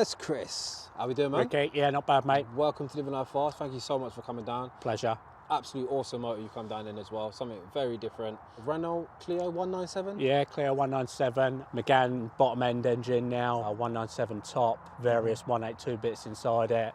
Yes, Chris. How we doing, man? Ricky, yeah, not bad, mate. Welcome to Living Life Fast. Thank you so much for coming down. Pleasure. Absolutely awesome motor you come down in as well. Something very different. Renault Clio 197? Yeah, Clio 197, McGann bottom end engine now, a 197 top, various 182 bits inside it,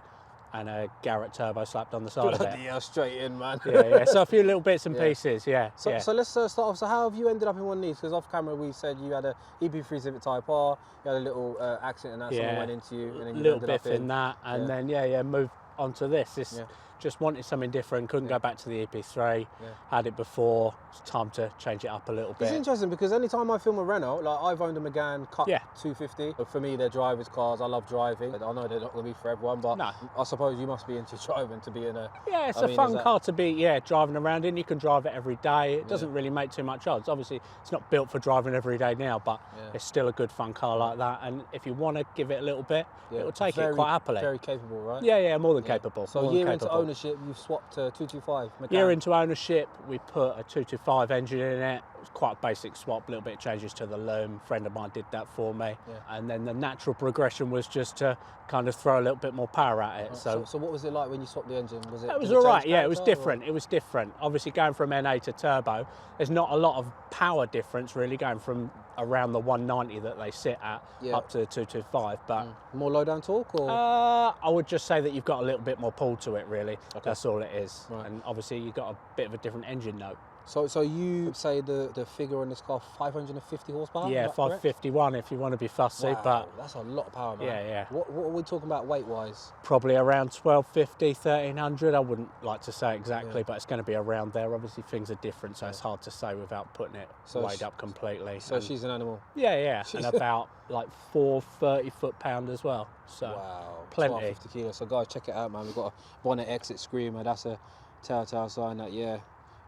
and a Garrett turbo slapped on the side of it. Yeah, straight in, man. Yeah. So a few little bits and pieces, yeah. So let's start off. So how have you ended up in one of these? Because off camera we said you had a EP3 Civic Type R, you had a little accident and that someone went into you, and then you little ended biff up in that, and then moved onto this. Just wanted something different, couldn't go back to the EP3, had it before, it's time to change it up a little bit. It's interesting because anytime I film a Renault, like I've owned a McGann Cup 250, but for me they're drivers' cars, I love driving. I know they're not going to be for everyone, but I suppose you must be into driving to be in a... Yeah, it's a fun car to be driving around in. You can drive it every day, it doesn't really make too much odds. Obviously it's not built for driving every day now, but it's still a good fun car like that, and if you want to give it a little bit, it will take it quite happily. Very capable, right? Yeah, more than capable. So year into ownership, you've swapped to 225 McGann. Year into ownership, we put a 225 engine in it. It was quite a basic swap, a little bit of changes to the loom. A friend of mine did that for me. And then the natural progression was just to kind of throw a little bit more power at it. So what was it like when you swapped the engine? It was all right, it was different. It was different. Obviously going from NA to turbo, there's not a lot of power difference really going from around the 190 that they sit at up to the 225, but more low down torque, or I would just say that you've got a little bit more pull to it really. That's all it is. And obviously you've got a bit of a different engine note. So you say the figure on this car 550 horsepower? Yeah, 551 if you want to be fussy. Wow, but that's a lot of power, man. Yeah. What are we talking about weight wise? Probably around 1250, 1300. I wouldn't like to say exactly, but it's going to be around there. Obviously things are different, so it's hard to say without putting it weighed up completely. So she's an animal. Yeah, and about like 4 30 foot-pound as well. So wow, plenty. 1250 kilos. So guys, check it out, man. We've got a bonnet exit screamer. That's a telltale sign that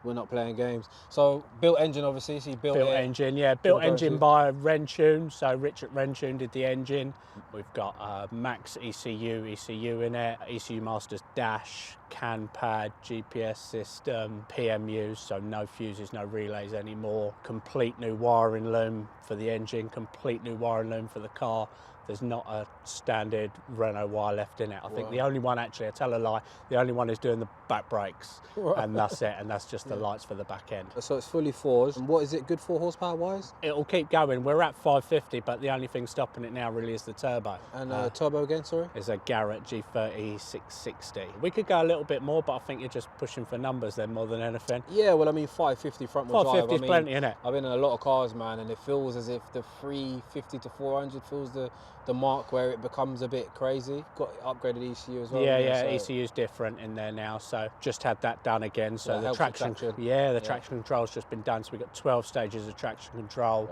we're not playing games. So built engine, obviously. So you built engine, built engine by Rentune. So Richard Rentune did the engine. We've got Max ECU in it, ECU Masters dash, CAN pad, GPS system, PMUs. So no fuses, no relays anymore. Complete new wiring loom for the engine. Complete new wiring loom for the car. There's not a standard Renault wire left in it. I think the only one, actually, I tell a lie, the only one is doing the back brakes, and that's it, and that's just the lights for the back end. So it's fully forged. And what is it good for horsepower wise? It'll keep going. We're at 550, but the only thing stopping it now really is the turbo. And turbo again, sorry? Is a Garrett G30 660. We could go a little bit more, but I think you're just pushing for numbers then more than anything. Yeah, well, I mean, 550 front wheel drive. 550 is plenty, innit? I've been in a lot of cars, man, and it feels as if the 350 to 400 feels the mark where it becomes a bit crazy. Got upgraded ECU as well. Yeah, ECU's different in there now, so just had that done again. So the traction control's just been done. So we've got 12 stages of traction control,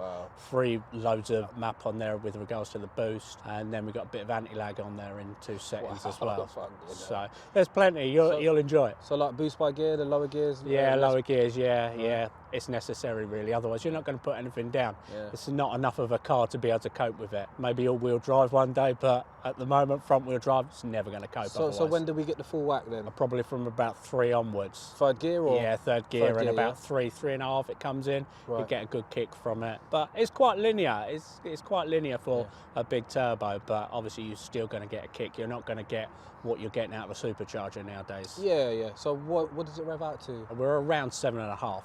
3 loads of map on there with regards to the boost, and then we've got a bit of anti-lag on there in 2 settings as well. So there's plenty. You'll enjoy it. So like boost by gear, the lower gears. Lower gears. Yeah. It's necessary really. Otherwise, you're not going to put anything down. It's not enough of a car to be able to cope with it. Maybe all-wheel drive one day, but at the moment, front-wheel drive, it's never going to cope. So when do we get the full whack then? Probably from about 3 onwards. Third gear, or? Yeah, third gear, and about 3.5 it comes in. You get a good kick from it. But it's quite linear. It's quite linear for a big turbo, but obviously you're still going to get a kick. You're not going to get what you're getting out of a supercharger nowadays. Yeah. So what does it rev out to? We're around 7.5.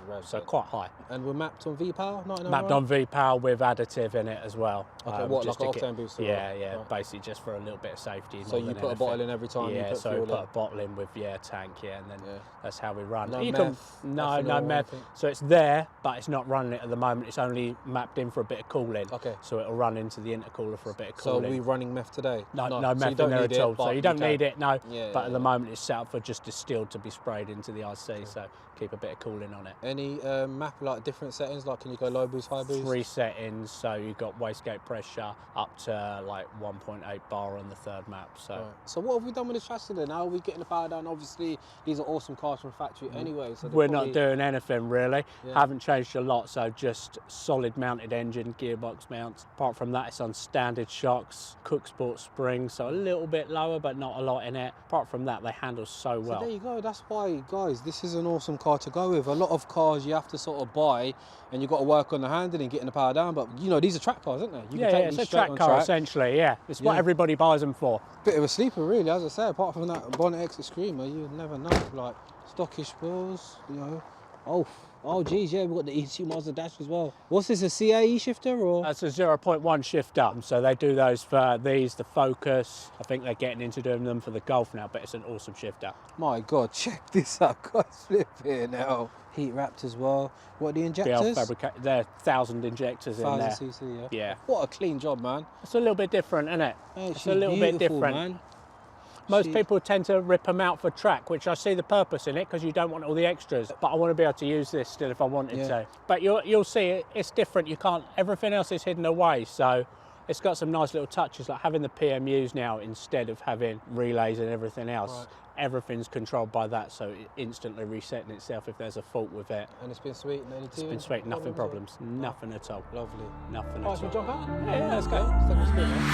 Wow, so quite high. And we're mapped on V-Power? Mapped on V-Power with additive in it as well. Okay, like an octane booster? Yeah, basically just for a little bit of safety. So you put a bottle in every time you put fuel in? Yeah, so put a bottle in with tank, and then that's how we run. No meth? So it's there, but it's not running it at the moment. It's only mapped in for a bit of cooling. Okay. So it'll run into the intercooler for a bit of cooling. So are we running meth today? No meth in there at all. So you don't need it, no. But at the moment it's set up for just distilled to be sprayed into the IC, so keep a bit of cooling on it. Any map, like different settings, like can you go low boost, high boost? 3 settings, so you've got wastegate pressure up to like 1.8 bar on the 3rd map. So what have we done with the chassis then? How are we getting the power down? Obviously these are awesome cars from factory anyway. So we're not doing anything really. Haven't changed a lot, so just solid mounted engine, gearbox mounts. Apart from that, it's on standard shocks, Cook Sport springs, so a little bit lower but not a lot in it. Apart from that, they handle so well. So there you go, that's why guys, this is an awesome car to go with. lot of cars you have to sort of buy, and you've got to work on the handling, getting the power down. But you know, these are track cars, aren't they? You can take it's them a track car track. essentially. Yeah, it's what everybody buys them for. Bit of a sleeper, really, as I say. Apart from that Bonnet X Screamer, you'd never know. Like stockish wheels, you know. Oh, geez, yeah, we've got the ECU Master Dash as well. What's this, a CAE shifter or? That's a 0.1 shifter. So they do those for these, the Focus. I think they're getting into doing them for the Golf now, but it's an awesome shifter. My God, check this out, guys. Flip here now. Heat wrapped as well. What are the injectors? They're 1,000 injectors in there. 1,000 cc, yeah. Yeah. What a clean job, man. It's a little bit different, isn't it? Hey, it's a little bit different. Man. Most people tend to rip them out for track, which I see the purpose in it because you don't want all the extras. But I want to be able to use this still if I wanted to. But you'll see it's different. You can't. Everything else is hidden away, so it's got some nice little touches, like having the PMUs now instead of having relays and everything else. Right. Everything's controlled by that, so it instantly resetting itself if there's a fault with it. And it's been sweet, it's been sweet, nothing problems, nothing at all. Lovely. Nothing at all. Should we jump out? Yeah, let's go. Let's take a spin, man.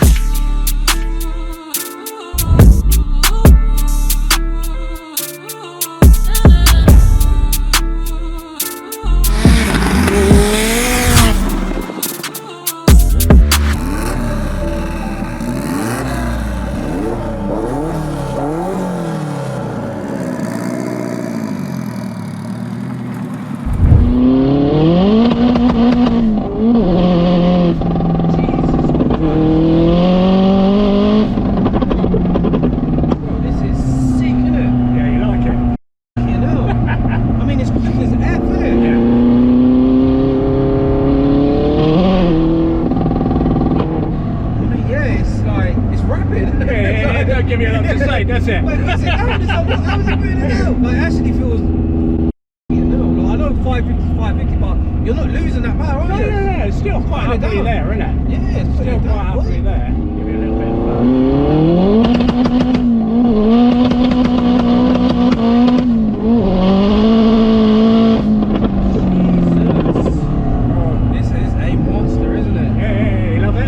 That's it. But is it out? How is it putting it out? Like, it actually feels, you know, like, I know 550, 550, but you're not losing that power, are you? No, it's still quite happily there, isn't it? Yeah, it's still quite happily there. Give you a little bit of Jesus. This is a monster, isn't it? Yeah, you love it?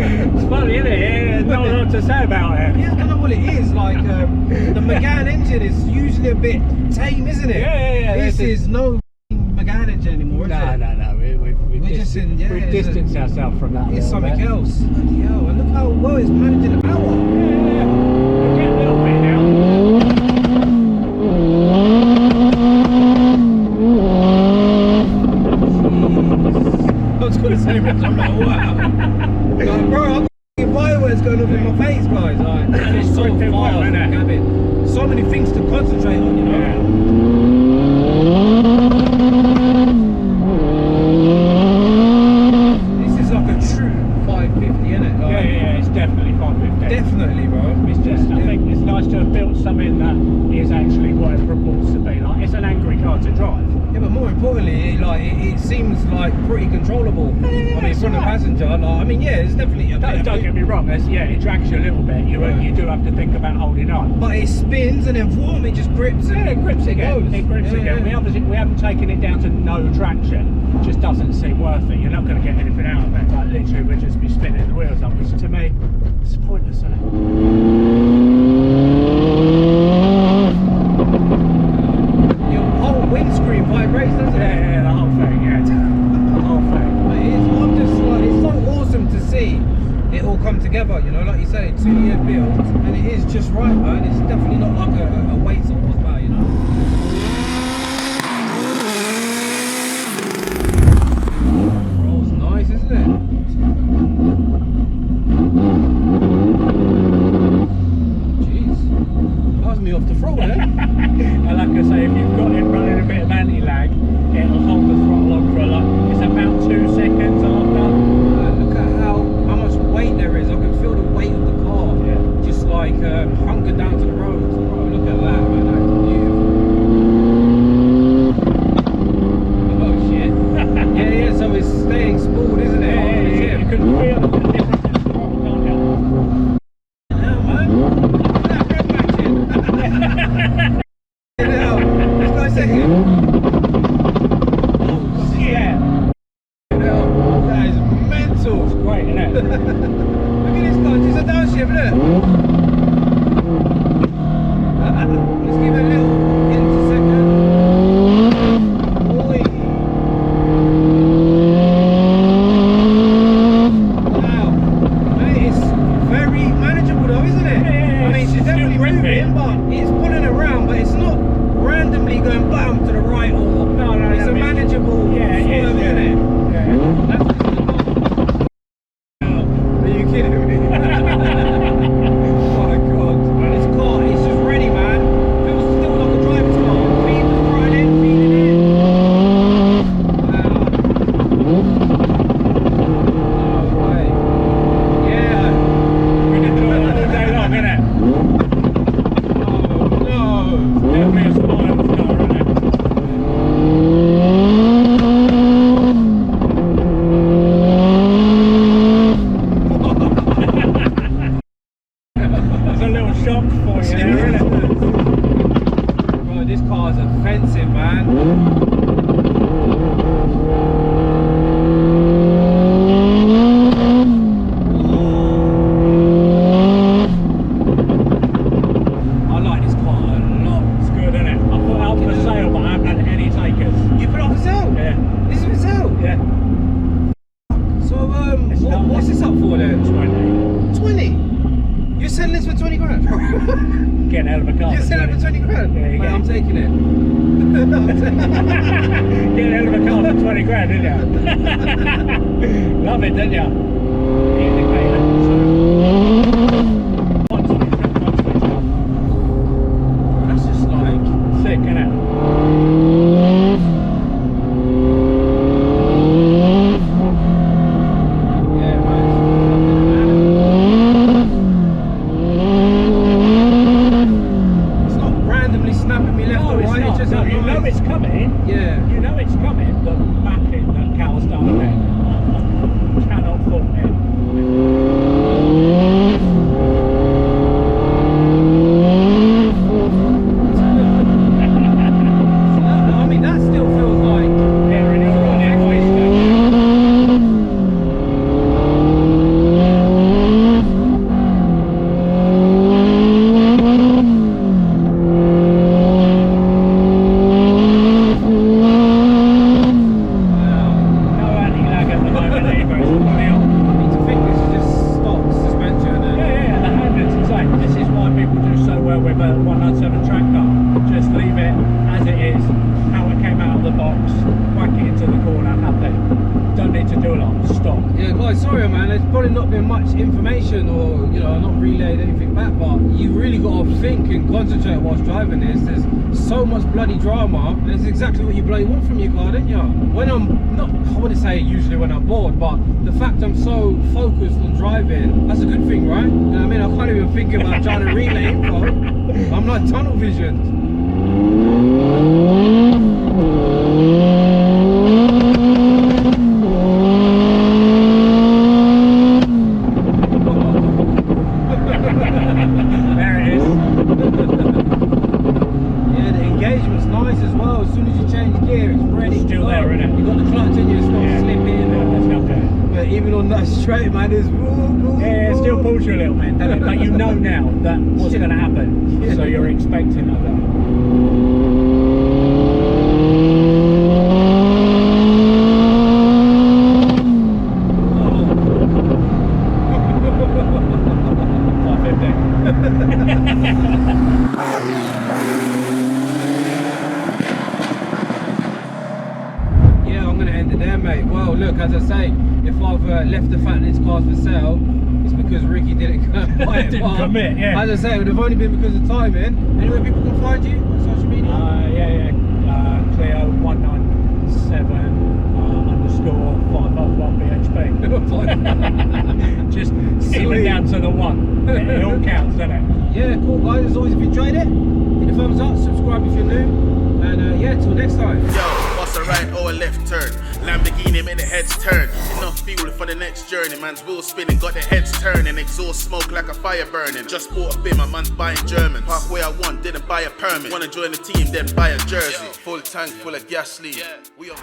It's funny, isn't it? Yeah, not a lot to say about it. Yeah, I don't know what it is. Like, the Megane engine is usually a bit tame, isn't it? Yeah. This is no Megane engine anymore, is it? No. We've distanced ourselves from that. It's something else. Bloody hell, and look how well it's managing the power. Yeah. We're getting a little bit now. I was going to say, I'm like, wow. Like, bro, I've got fireworks going off in my face, guys. Like, and it's so far from the cabin. So many things to concentrate on, you know. This is like a true 550, isn't it? Like, yeah, it's definitely 550. Definitely, bro. It's just, I think it's nice to have built something that is actually what it purports to be. Like, it's an angry car to drive. Yeah, but more importantly, like it seems like pretty controllable. Yeah, I mean, from the passenger, like, I mean, yeah, it's definitely a bit. Don't get me wrong. It drags you a little bit. You do have to think about holding on. But it spins and then boom, it just grips. And it grips again. It grips again. Yeah. We haven't taken it down to no traction. It just doesn't seem worth it. You're not going to get anything out of it. Like literally, we'll just be spinning the wheels up, which to me, it's pointless, isn't it? Windscreen vibrates, doesn't it? Yeah, the whole thing, the whole thing. But I'm just like, it's so awesome to see it all come together, you know, like you say, 2-year build, and it is just right, man. It's definitely not like a waste of horsepower, you know. Rolls nice, isn't it? Jeez, that was me off the throttle, eh? And like I say, if you've got it running a bit of anti-lag, it'll hold the throttle on for like, it's about 2 seconds after. Look at how much weight there is. I can feel the weight of the car. Yeah. Just like hunkered down to the road. Bro, look at that, man. That is beautiful. Oh shit. yeah, so it's staying spooled, isn't it? Yeah, you can feel the difference in the throttle, can't you? Yeah, man. Look at that red matching. This guy said second. Oh, Yeah. That is mental. It's great, isn't it? Look at this guy, just a downshift, look. Let's give it a little into second. Oi. Wow. Mate, it's very manageable though, isn't it? Yeah, I mean, she's definitely still moving, but it's pulling around, but it's not randomly going bam to the right or No, it's a manageable yeah, flow, isn't it? Yeah. That's Are you kidding me? Oh my god. This car is just ready, man. Feels still like a driver's car. Feet just right in, feeding in. Wow. No way. Yeah. We can do it all day long, innit? Oh no. Definitely a smile car, isn't it? There's a little shock for you there, isn't it? Bro, this car's offensive, man. I like this car a lot. It's good, isn't it? I put it up for sale, but I haven't had any takers. You put it up for sale? Yeah. This is for sale? Yeah. So, It's not- what's this up for then? 20. 20? You're selling this for 20 grand? Getting out of a car. You're selling it for 20 grand? Yeah, you Mate, get I'm it. taking it. Getting out of a car for 20 grand, didn't you? Love it, didn't you? Indicator. That's just like... Sick, innit? Yeah, man. It's not randomly snapping me left No, or it's right. not. It's just No, a you know nice- it's coming. Yeah. You know it's coming. The mapping that Cal's done of it. I cannot fault it. I mean, that still feels like... Yeah, and you're running waste. Wow. No anti-lag at the moment either. It's funny. I need to think this is just stock suspension and... Yeah, the handling's insane. This is why people do so well with a 197 track car. Just leave it as it is, how it came out of the box, whack it into the corner, nothing. Don't need to do a lot. Stop. Yeah, guys, sorry, man. There's probably not been much information or, you know, not relayed anything back, but you really got to think and concentrate whilst driving this. There's so much bloody drama, and it's exactly what you bloody want from your car, don't you? When I'm not, I wouldn't say usually when I'm bored, but the fact I'm so focused on driving, that's a good thing, right? You know what I mean? I can't even think about trying to relay info. I'm like tunnel visioned. There it is. Yeah, the engagement's nice as well. As soon as you change gear, it's ready. Still to go. there, innit? You got the clutch in you, it's not Yeah. slipping. There's nothing. But even on that straight, man, it's Yeah, it still pulls you a little bit, doesn't it? But you know now that what's going to happen, Yeah. so you're expecting of that. Yeah, I'm gonna end it there, mate. Well, look, as I say, if I've left the fact that this car's for sale, it's because Ricky didn't buy it. Didn't But commit, yeah. As I say, it would have only been because of timing. Anyway, people can find you on social media. Clio 197 underscore 551 BHP. Just even down to the one. It all counts, doesn't it? Yeah, cool, guys. As always, if you enjoyed it, hit the thumbs up, subscribe if you're new, and yeah, till next time. Yo, what's a right or a left turn? Lamborghini make the heads turn. You know, fuel for the next journey. Man's wheels spinning, got their heads turning. Exhaust smoke like a fire burning. Just bought a bin, my man's buying German. Parkway I want, didn't buy a permit. Wanna join the team, then buy a jersey. Full tank full of gas lead. We on